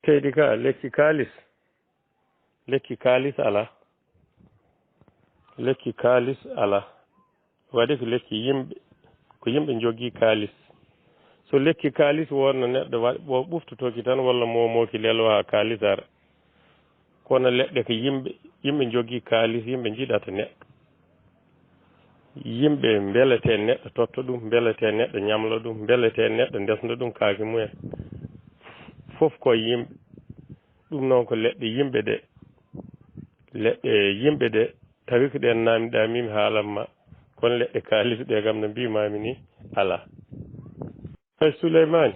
seydi ka lekki kaalis ala waɗi ko lekki yimɓe jogii kaalis so lekki kaalis wonno neɗɗo o ɓuftotoki tan walla momoki lelo ha kaalis ara kono leɗɗe ko yimɓe jogii kaalis yimɓe jiɗata neɗɗo yimɓe mbelete neɗɗo totta ɗum mbelete neɗɗo ñamla ɗum mbelete neɗɗo ndesna ɗum kaake mumen fof ko yimɓe ɗum noon ko leɗɗe yimɓe ɗe tawi ko ɗen namdiɗa mimi haalanma kono leɗɗe kaalis ɗe kam no mbimami ni ala Souleymani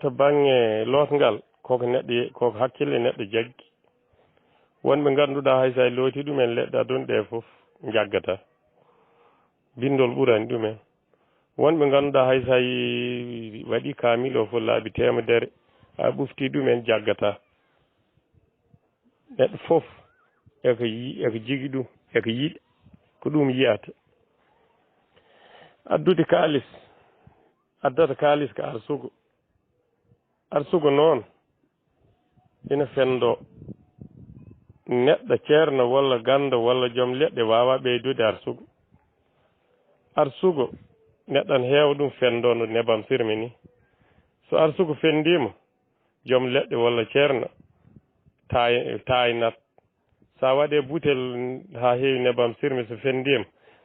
to bange lotgal koko hakkille neɗɗo jaggi wonɓe ganduɗa hay sa looti ɗumen leɗɗe adon ɗe fof jaggata bindol ɓurani ɗumen wonɓe ganduɗa hay sa waɗi kamil o fof laabi temedere ha ɓufti ɗumen jaggata neɗɗo fof eko jigui ɗum eko yiiɗa ko ɗum yiyata addata kaalis ko arsugo noon ina fendo neɗɗo ceerno walla ganda walla joom leɗɗe wawa ɓeydude arsugo neɗɗo ne heewa ɗum fendo no nebam sirmi ni so arsugo fendima joom leɗɗe walla ceerno taynat sa waɗe butel ha heewi nebam sirmi so fendima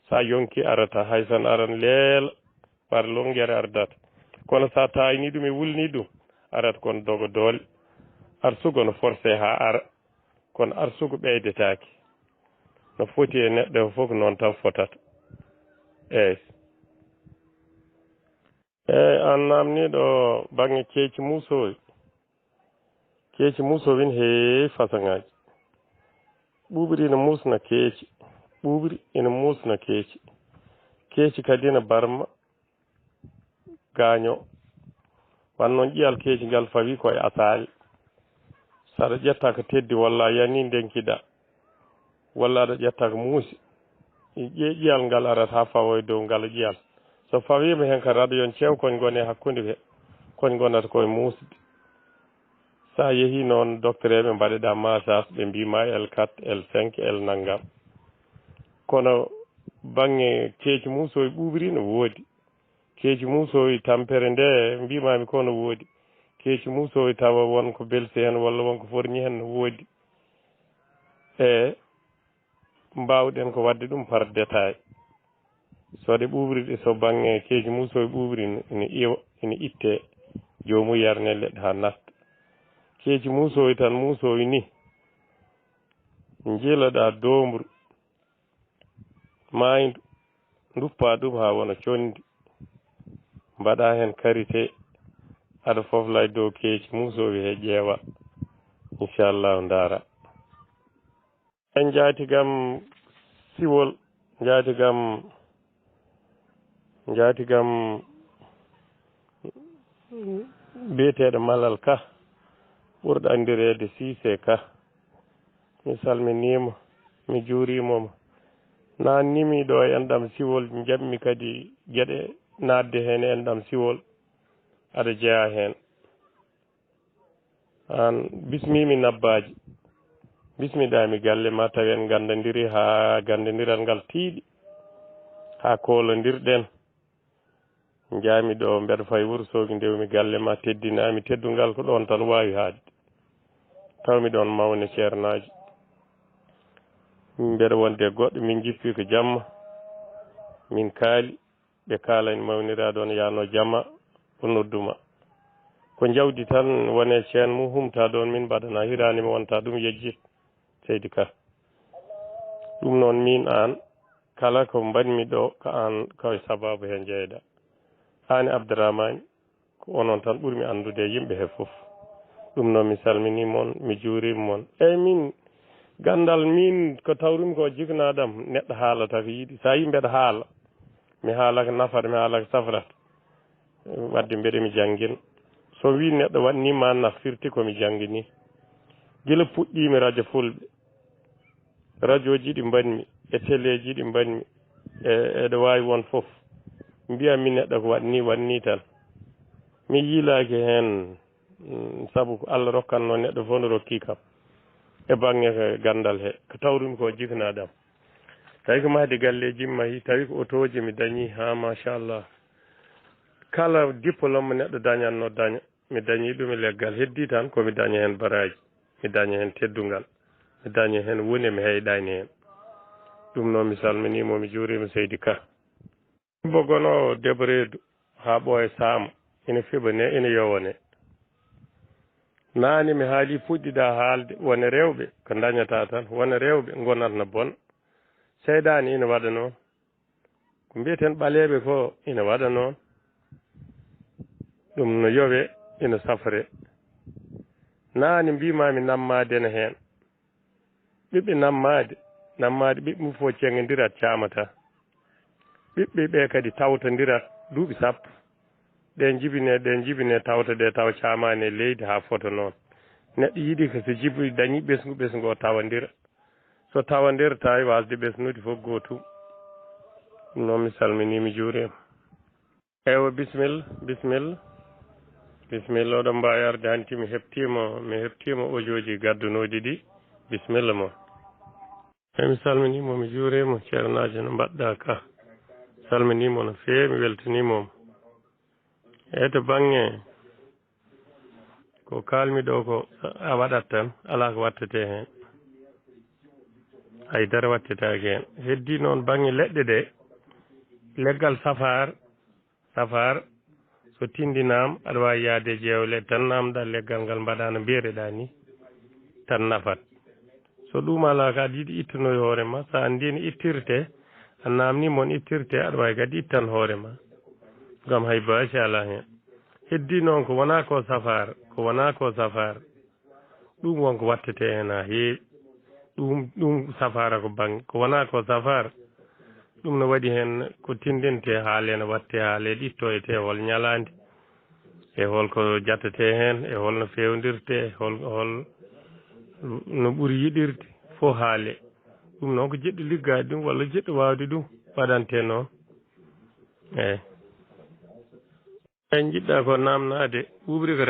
sa yonki arata hay san aran leela par longere ardata kono sa tayni ɗum e wulni ɗum arata kono dogo doole arsugo no forcé ha ara kono arsugo ɓeydetake no foti e neɗɗo fof noon tan fotata eyyi an namniɗo bange keeci musowi ne heewi façon ŋaji ɓuɓri ina musna keeci kadi ina barma gaaño wan noon ƴiyal keeci ngal fawi koye asali saɗa ƴetta ko teddi walla a yani ndenkiɗa walla aɗa ƴetta ko muusi ƴiyal ngal arata ha fawo e dow ngal ƴiyal so fawima hen kadi aɗa yon ceew koñ gone hakkude he koñ gonata koye muusde sa yeehi noon docteur eɓe mbaɗeɗa massage ɓe mbima L4 L5 L naggam kono bange keeci musowi ɓuɓri no woodi keeci musowi tampere nde mbimami ko no woodi keeci musowi tawa wonko belsi hen walla wonko forñi hen no woodi mbawɗen ko wadde ɗum par détail sode ɓuɓri ɗe so bange keeci musowi ɓuɓri ina itte jomum yarne leɗɗe ha nasta keeci musowi tan musowi ni jiilaɗa dombru maydu duppa ɗum ha wona condi mbaɗa hen karité aɗa fofla dow keeci musowi he ƴeewa inchallahu daara en jaatigam siwol jaatigam biyeteɗo Malal Ka ɓurɗo andirede Cissé Ka mi salminima mi juurimomo nannimi ɗo e enɗam siwol jammi kadi gueɗe nadde hen e enɗam siwol aɗa jeeya hen an bismimi nabbaji bismiɗami galle ma tawi en gandodiri ha gandodiral ngal tiiɗi ha kolodirɗen jaami ɗo mbeɗa fayi Wourossogui ndewmi galle ma teddinami teddungal ko ɗon tan wawi haadde tawmi ɗon mawne ceernaji mbeɗa wonde goɗɗo min jippi ko jamma min kaali ɓe kaalani mawnira ɗon yano jamma o nodduma ko jawdi tan wone ceen mum humta ɗon min mbaɗana hiranimi wonta ɗum yejjit seydi Ka ɗum noon min an kala ko mbaɗmi ɗo ko an koye sababu he jeyɗa an Abdourahmane ko onon tan ɓuurmi andude yimɓe he foof ɗum noon mi salmini moon mi juurima moon eyyi min gandal min ko tawrumi ko jignaɗam neɗɗo haalata ko yiiɗi sa yi mbeɗa haala mi haala ko nafata mi haala ko safrata wadde mbeɗemi janggina so wi neɗɗo waɗnima naftirti komi janggini gila puɗɗimi radio fulɓe radio ji ɗi mbanmi e télé ji ɗi mbanmi eɗe wawi won foof mbiyatmi neɗɗo ko waɗni tan mi yiilaki hen sabu ko Allah rokkanno neɗɗo fof no rokki kam e bange ko gandal he ko tawrumi ko jifinaɗam tawi ko mahdi galleji mahi tawi ko otoji mi dañi ha machallah kala diplôme neɗɗo dañatno daña mi dañi ɗum e leggal heddi tan komi daña hen baraji mi daña hen teddungal mi daña hen woni mi heyɗani hen ɗum noon mi salminimo mi juurima Seydi Ka bogono debreedu ha ɓooya saama ina feɓa ne ina yowone naane mi haali puɗɗiɗa haalde wone rewɓe ko dañata tan wone rewɓe gonatno bon seyɗani ina waɗa noon ko mbiyeten ɓaleɓe ko ina waɗa noon ɗum no yowe ina safre naane mbimami nammade ene heen ɓiɓɓe nammade ɓiɓɓe mum fof cengidirat camata ɓiɓɓe ɓe kadi tawtodirat duuɓi sappo ɗe jibine tawta ɗe taw camani e leydi ha foto noon neɗɗo yiiɗi ko so jibi dañi ɓesgu o tawodira so tawodira tawi wasde ɓesnude fof gotum ɗum noon mi salmini mi juurima eywa bisimilla oɗon mbawi arde hanti mi heptima audio gaddunoɗi ɗi bisimilla mo eyi mi salminimo mi juurima ceernajo no mbaɗɗa ka salminimo no feewi mi weltanimomo e to bange ko kalmi ɗo ko a waɗat tan ala ko wattete hen haydara wattetake hen heddi noon bange leɗɗe ɗe leggal safar so tindinama aɗa wawi yaade jewle tan namdal leggal ngal mbaɗa no mbiyereɗa ni tan nafat so ɗum ala ka aɗa yiiɗi ittunoye hoorema sa andi no ittirte a namni moon ittirte aɗa wawi kadi ittan hoorema gam hay baasi ala hen heddi noon ko wona ko safar ɗum wonko wattete hen ha heewi ɗum safara ko bange ko wona ko safar ɗum no waɗi hen ko tindinte haale no watte haale ɗittoyete hol ñalande e holko jattete hen e holno fewdirte hol no ɓuuri yiɗirde fof haale ɗum noon ko jiɗɗo liggade ɗum walla jiɗɗo wawde ɗum waɗante noon eyyi jiɗɗa ko namnade ɓuɓri ko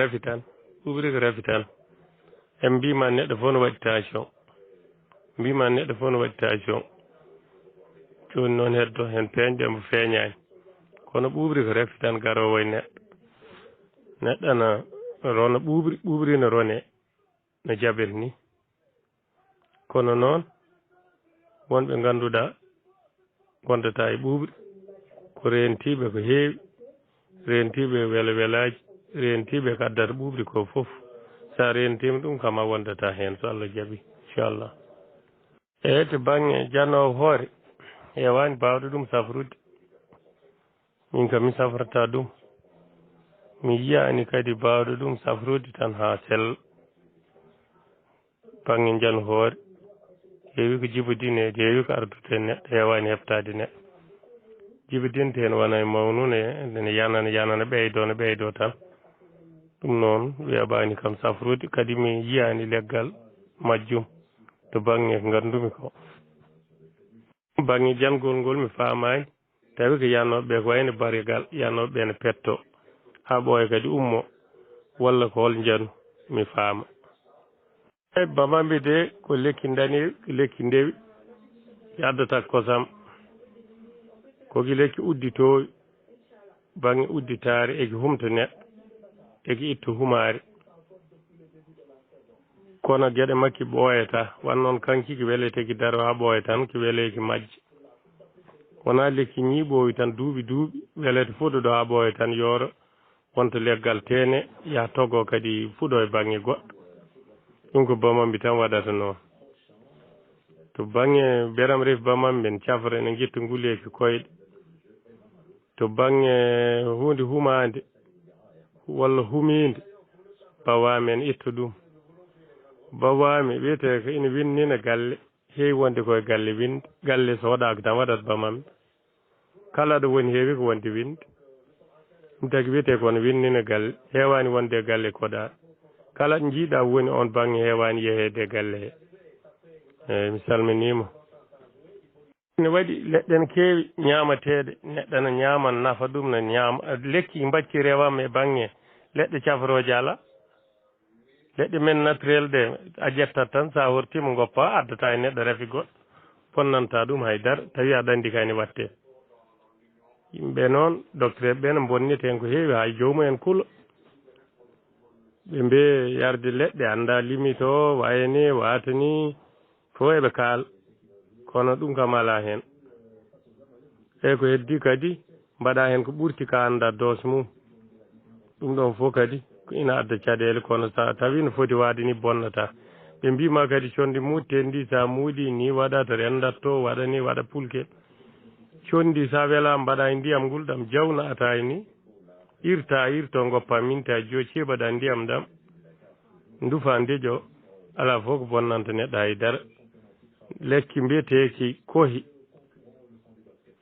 rafi tan en mbima neɗɗo fof no waɗi tension joni noon heddo hen peñƴe mo feeñani kono ɓuɓri ko rafi tan garowo e neɗɗo ana rona ɓuɓri no rone no jabel ni kono noon wonɓe ganduɗa gondata e ɓuɓri ko rentiɓe ko heewi rentiɓe welaji rentiɓe ko addata ɓuɓri ko foof sa rentima ɗum kam a wondata hen so Allah jaaɓi inchallah eyyi to bange jannowo hoore hewani bawɗo ɗum safrude min kam mi safrata ɗum mi yiyani kadi bawɗo ɗum safrude tan ha sella bange jano hoore heewi ko jibodine heewi ko ardude neɗɗo hewani heftade neɗɗo jibidinte hen wona e mawnude ene yanana ɓeydo tan ɗum noon weeɓani kam safrude kadi mi yiyani leggal majjum to bange ko gandumi ko bange jangol ngol mi famani tawi ko yannoɓe ko wayno barigal yannoɓe ne petto ha ɓooya kadi ummo walla ko hol janu mi faama e bamamɓe de ko lekki daniri ko lekki ndewi yaddata kosam koki lekki udditowi bange udditare eki humta neɗɗo eki itta humare kono gueɗe makki ɓooyata wannoon kanki ko welete ki daro ha ɓooya tan ko weleki majje wona lekki ñiiɓowi tan duuɓi welete fuɗo ɗo ha ɓooya tan yooro wonto leggal tene ya togo kadi fuɗo e bange goɗɗo ɗum ko bamamɓe tan waɗata noon to bange beram refi bamamɓe en cafra ene guitta nguleyki koyɗe to bange hunde humade walla humide bawami en itta ɗum bawami wiyete ko ina winnina galle heewi wonde koye galle winde galle so waɗaka tan waɗat bamamɓe kala ɗo woni heewi ko wonde winde ɗum tagi wiyete kono winnina galle hewani wonde e galle koɗa kala ɗo jiiɗa woni on bange hewani yehede e galle he eyyi mi salminima ne waɗi leɗɗe ne keewi ñamateɗe neɗɗo ne ñama nafa ɗum ne ñama lekki mbacci rewam e bange leɗɗe cafroje ala leɗɗe men naturel ɗe a ƴettat tan sa hortima goppa addata e neɗɗo refi goɗɗo fonnanta ɗum haydara tawi aɗa andi kayne watte yimɓe noon docteur ɓe ne bonnita hen ko heewi hay joomumen kuulo ɓe mbe yarde leɗɗe anda limite o wayani watani fo eɓe kaal kono ɗum kam ala hen e ko heddi kadi mbaɗa hen ko ɓurti ka anda dose mum ɗum ɗon fof kadi ina adda caɗele kono sa tawi no foti waade ni bonnata ɓe mbima kadi condi mutte ndi sa muuɗi ni waɗa to rendatto waɗa ni waɗa pulke condi sa wela mbaɗa e ndiyam ngol ɗam jawna ata ni irto goppa mintaji jo ceeɓaɗa ndiyam ɗam ndufa ndejo ala fof ko bonnanta neɗɗo haydara lekki mbiyeteki kohi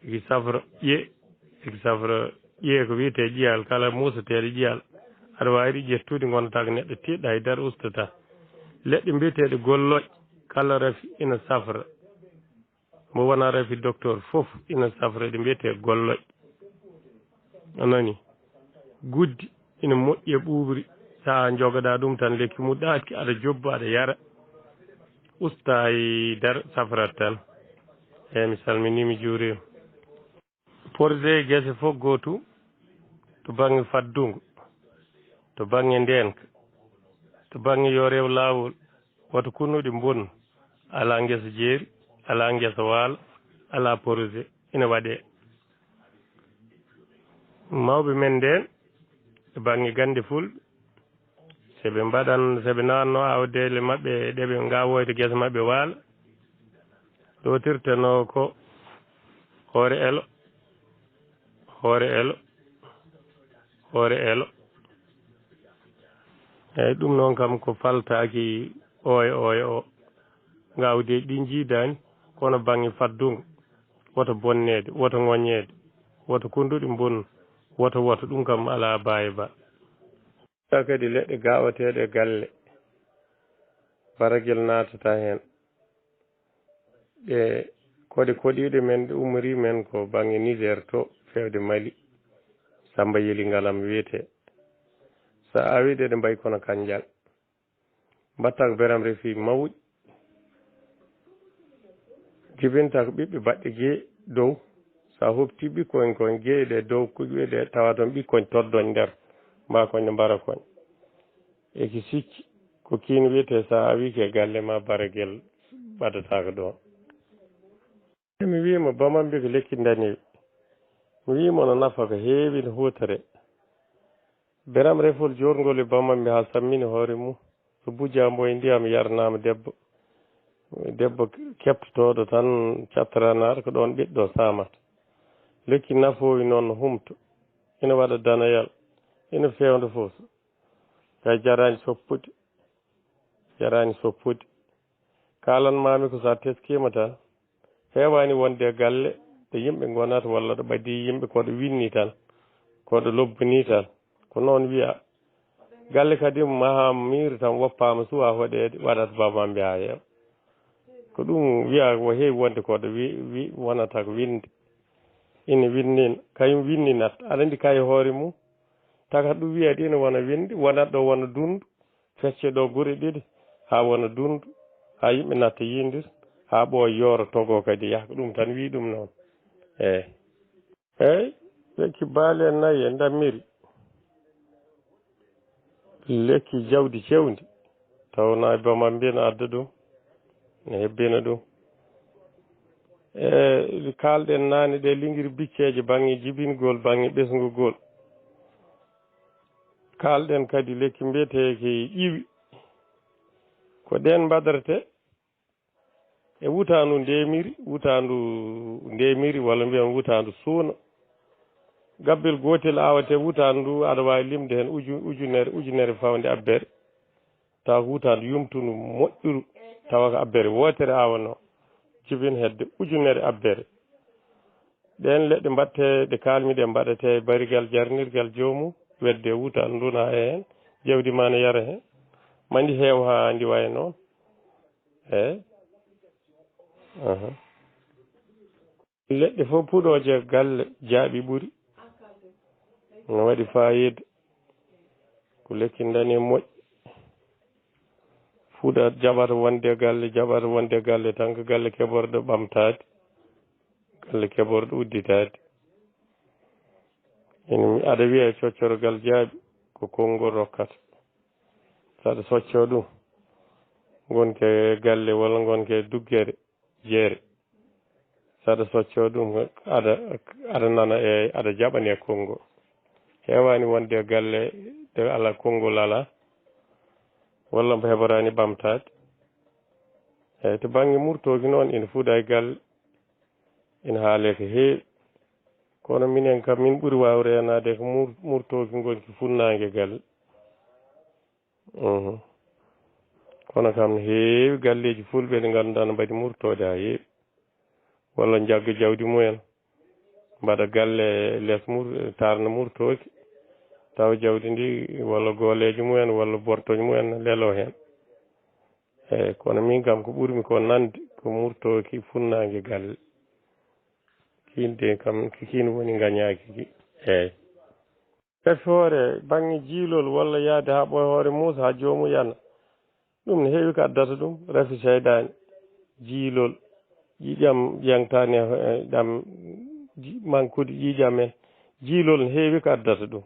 eki safra ƴee ko wiyete ƴiyal kala musateɗo ƴiyal aɗa wawi ƴettude gonata ko neɗɗo tiɗɗo haydara ustata leɗɗe mbiyeteɗe golloƴ kala rafi ina safra mo wona rafi docteur fof ina safra ɗe mbiyete golloƴ anani guddi ina moƴƴi e ɓuɓri sa jogoɗa ɗum tan lekki mu ɗaaki aɗa jobba aɗa yara usta haydara safrat tan eyyi mi salmini mi juurima porosé guese fof gootum to bange faddungo to bange ndenka to bange yo rew lawol woto kunnuɗe bonnu ala guesa jeeri ala guesa waalo ala porosé ina waɗe mawɓe men nden e bange gande fulɓe seɓe mbaɗan seɓe nanno awdele mabɓe ɗeɓe gawoyde guesa mabɓe waala ɗotirtano ko hoore elo eyyi ɗum noon kam ko faltaki o gawde ɗi jiidani kono bange faddungo woto bonnede woto ŋoññede woto kunduɗe bonnu woto ɗum kam ala baye ba kadi leɗɗe gawateɗe galle baraguel natata hen ɗe koɗiɗe men ɗe umri men ko bange Niger to fewde Mali Samba Yeli ngalam wiyete sa awiɗe ɗe mbayi kono kanjal mbatta ko beram refi mawɗi jibinta ko ɓiɓɓe baɗɗe guee dow sa hopti ɓikkoñ koñ gueɗe ɗe dow kuƴɓe ɗe tawa toon ɓikkoñ toddoñ nder mbakoñ mbara koñ eki sikki ko kiino wiyete sa awi ke galle ma baraguel ɓadatako ɗon mi wima bamambi ko lekki danewi mi wima no nafa ko heewi no hutore beram refol jorgol e bamambi ha sammini hoore mum so bujambo e ndiyam yarnama debbo keptotoɗo tan cattaranaɗo ko ɗon ɓiɗɗo samata lekki nafowi noon no humto ina waɗa danayal ina fewda fof kay jarani soppude kalanmami ko sa teskima tan hewani wonde galle ɗo yimɓe gonata walla ɗo ɓadi yimɓe koɗo winni tan koɗo lobbini tan ko noon wiya galle kadi maha miiri tan woppama suwa hoɗede waɗata bamambi ha heewa ko ɗum wiya ko heewi wonde koɗo wonata ko winde ina winnina kañum winninat aɗa andi kay hoore mum taka ɗum wiyade ina wona winde wonat ɗo wona dundu fecce ɗo guure ɗiɗi ha wona dundu ha yimɓe natta yindir ha ɓooy yooro togo kadi yaha ko ɗum tan wi ɗum noon eyyi lekki baali en nayyi e dammiri lekki jawdi cewdi tawna bamambi no adda ɗum ne hebbina ɗum kalɗen nane ɗe linguiri bicceje banggue jibingol banggue ɓesgugol kalɗen kadi lekki mbiyeteki ƴiwi ko ɗen mbaɗrete e wutandu ndemiri walla mbiyan wutandu suuna gabbel gotel awate wutandu aɗa wawi limde hen ujunere fawde abbere tawa ko wutandu yumtunu moƴƴuru tawa ko abbere wotere awano jibin hedde ujunere abbere ɗen leɗɗe mbatte ɗe kalmiɗe mbaɗete barigal jarnirgal jomum wedde wutandu nduna hen jawdi ma ne yara hen mandi heew ha ndi way noon leɗɗe fof puɗoje galle jaaɓi ɓuuri no waɗi fayida ko lekki dani moƴƴi fuuɗa jaɓata wonde galle jaɓata wonde galle tan ko galle keɓorɗo ɓamtade galle keɓorɗo udditade ene aɗa wiya coccorogal jaaɓi ko konngol rokkata saɗa socco ɗum gonke galle walla gonke duggere jeere saɗa socco ɗum aɗa nana aɗa jaɓani e konngol heewani wonde galle de ala konngol ala walla mbo heɓorani ɓamtade eyyi to banggue murtoki noon ina fuuɗa e galle ina haale ko heewi kono minen kam min ɓuuri waw renade ko murtoki gonki funnague galle kono kam heewi galleji fulɓe ɗi ganduɗa no mbaɗi murtode ha heewi walla jagga jawdi mumen mbaɗa galle less tarna murtoki taw jawdi ndi walla gooleji mumen walla bortoje mumen lelo hen eyyi kono min kam ko ɓuurmi ko nande ko murtoki funnague galle kinde kam kino woni gañaki ki eyyi tafi hoore banggue jiilol walla yaade ha ɓooy hoore muusa ha jomum yana ɗum ne heewi ko addata ɗum rafi seydani jiilol ƴiƴam ƴengtani ɗam mankude ƴiƴam en jiilol ne heewi ko addata ɗum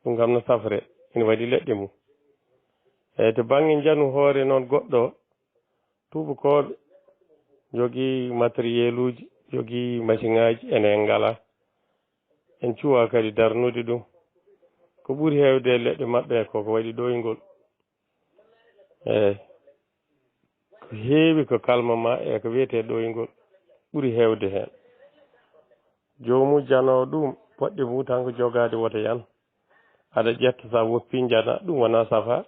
ɗum kam no safre ina waɗi leɗɗe mum eyyi to banggue janu hoore noon goɗɗo tubakoɓe jogui matériel uji jogui machine aji enen ngala en cuwa kadi darnude ɗum ko ɓuuri hewde e leɗɗe mabɓe koko waɗi ɗoygol eyyi ko heewi ko kalmama e ko wiyete ɗoygol ɓuuri hewde hen jomum janowo ɗum poɗɗe mum tan ko jogade woto yan aɗa ƴetta sa woppi jana ɗum wona safar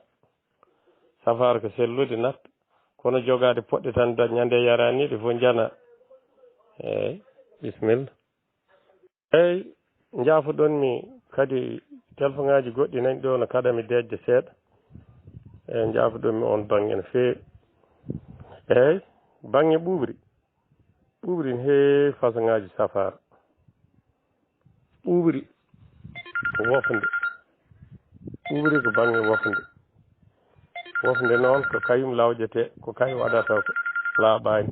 safar ko sellude natta kono jogade poɗɗe tan ñande yaraniɗe fof jana eyyi bisimilla eyyi jaafoɗon mi kadi téléphone ngaji goɗɗi nani ɗo no kaɗami dejde seeɗa eyyi jaafoɗon mi on banggue no feewi eyyi banggue ɓuuɓri ne heewi façon ngaji safar ɓuuɓri ko wofde ɓuuɓri ko banggue wofde noon ko kañum lawƴete ko kañum waɗata ko laaɓani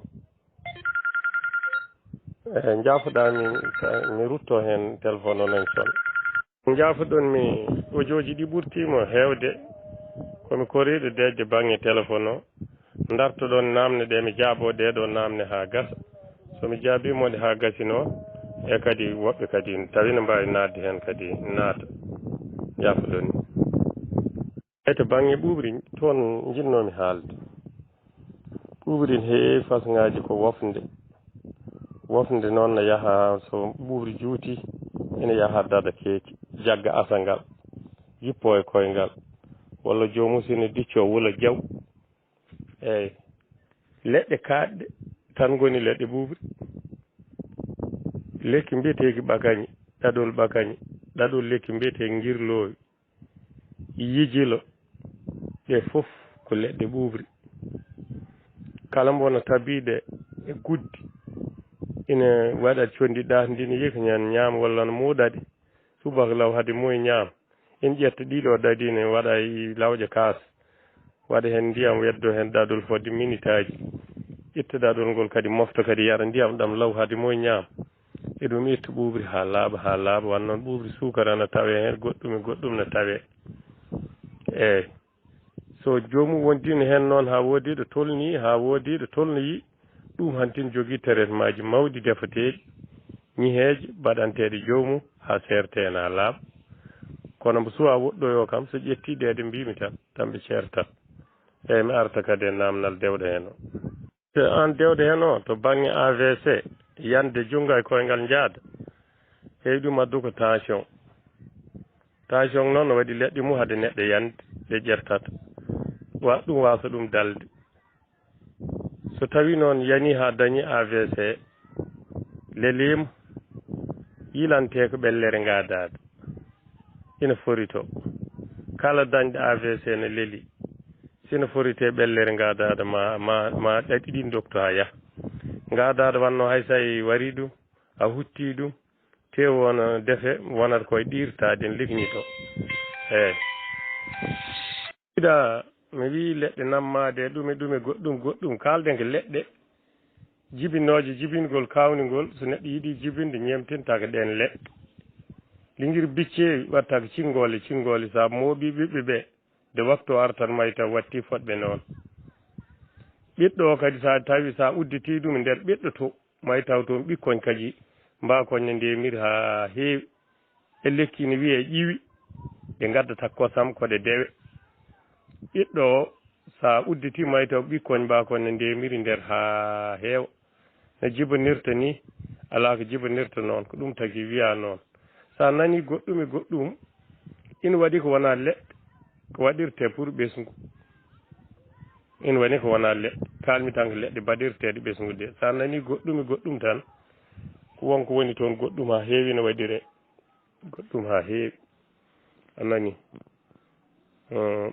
eyyi jaafoɗami mi rutto hen téléphone o nani sonna jaafoɗon mi audio ji ɗi ɓurtimo hewde komi koriɗo dejde banggue téléphone o dartoɗon namde ɗe mi jaabo ɗeɗo namde ha gasa somi jaabimoɗe ha gasino e kadi woɓɓe kadi tawi ne mbawi nadde hen kadi naata jaafoɗon ni eyyi to banggue ɓuuɓri toon jinnomi haalde ɓuuɓri ne heewi façon ngaji ko wofde noon ne yaaha so ɓuuɓri juuti ene yaaha dada keeci jagga asangal jippo e koyngal walla jomum sene dicco wuula jaw eyyi leɗɗe kaɗɗe tan goni leɗɗe ɓuuɓri lekki mbiyeteki ɓagañi ɗaɗol lekki mbiyeteki guirlowi yijilo ɗe foof ko leɗɗe ɓuuɓri kala mbono tabiɗe e guddi ina waɗa condiɗa ndina yiki ñan ñaama walla no muuɗaɗe subaka law haade moye ñaama en ƴetta ɗiɗo ɗaɗi ne waɗa lawƴa kaas waɗa hen ndiyam weddo hen ɗaɗol fodde minute aji itta ɗaɗol ngol kadi mofta kadi yara ndiyam ɗam law haade moye ñaama e ɗum itta ɓuuɓri ha laaɓa wan noon ɓuuɓri sukara ne tawe hen goɗɗum ne tawe eyyi so jomum wondino hen noon ha woodi ɗo tolni ha woodi ɗo tolnoyi ɗum hantin jogui traitement ji mawɗi defateɗi ñiheje baɗanteɗe jomum ha serte hen ha laaɓa kono mbo suwa woɗɗoyo kam so ƴetti ɗede mbimi tan ɓe certat eyyi mi arta kadi e namdal dewɗo hen o te an dewɗo hen o to banggue AVC yande junggo e koyngal jaada heewi ɗum addu ko tension noon no waɗi leɗɗe mum haade neɗɗo yande ɗe ƴertata ɗum wasa ɗum dalde so tawi noon yani ha dañi AVC lelima yilante ko ɓellere gadade ina forito kala dañɗo AVC ne leeli sino forite ɓellere gadade ma ɗaɗi ɗin docteur ha yaaha gadade wanno hay say wari ɗum a hutti ɗum tew wona deefe wonata koye ɗirtade en ligñito eyyi ɓiɗa mi wi leɗɗe nammade ɗume goɗɗum kalden ko leɗɗe jibinoje jibingol kawnigol so neɗɗo yiiɗi jibinde ñemtintaka ɗen leɗɗe lingir bicceewi wattako cingole sa mooɓi ɓiɓɓe ɓe de waktu artan may taw watti fodɓe noon ɓiɗɗo o kadi sa tawi sa udditi ɗum nder ɓiɗɗo to may taw toon ɓikkoñ kadi mbakoñne ndemiri ha heewi e lekki ne wiye ƴiwi ɗe gaddata kosam koɗe dewe ɓiɗɗo o sa udditi may taw ɓikkoñ mbakoñne ndemiri nder ha heewa no jibanirta ni ala ko jibanirta noon ko ɗum tagi wiya noon sa nani goɗɗum ina waɗi ko wona leɗɗe ko waɗirte pour ɓesgu ina woni ko wona leɗɗe kalmi tan ko leɗɗe baɗirteɗe ɓesgu de sa nani goɗɗum tan ko wonko woni toon goɗɗum ha heewi no waɗire goɗɗum ha heewi a nani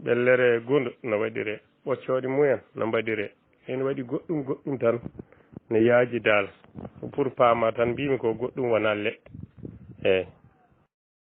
ɓellere gondo no waɗire ɓoccoɗe mumen no mbaɗire ene waɗi goɗɗum tan no yaaji dal pour paama tan mbimi ko goɗɗum wona leɗɗe eyyi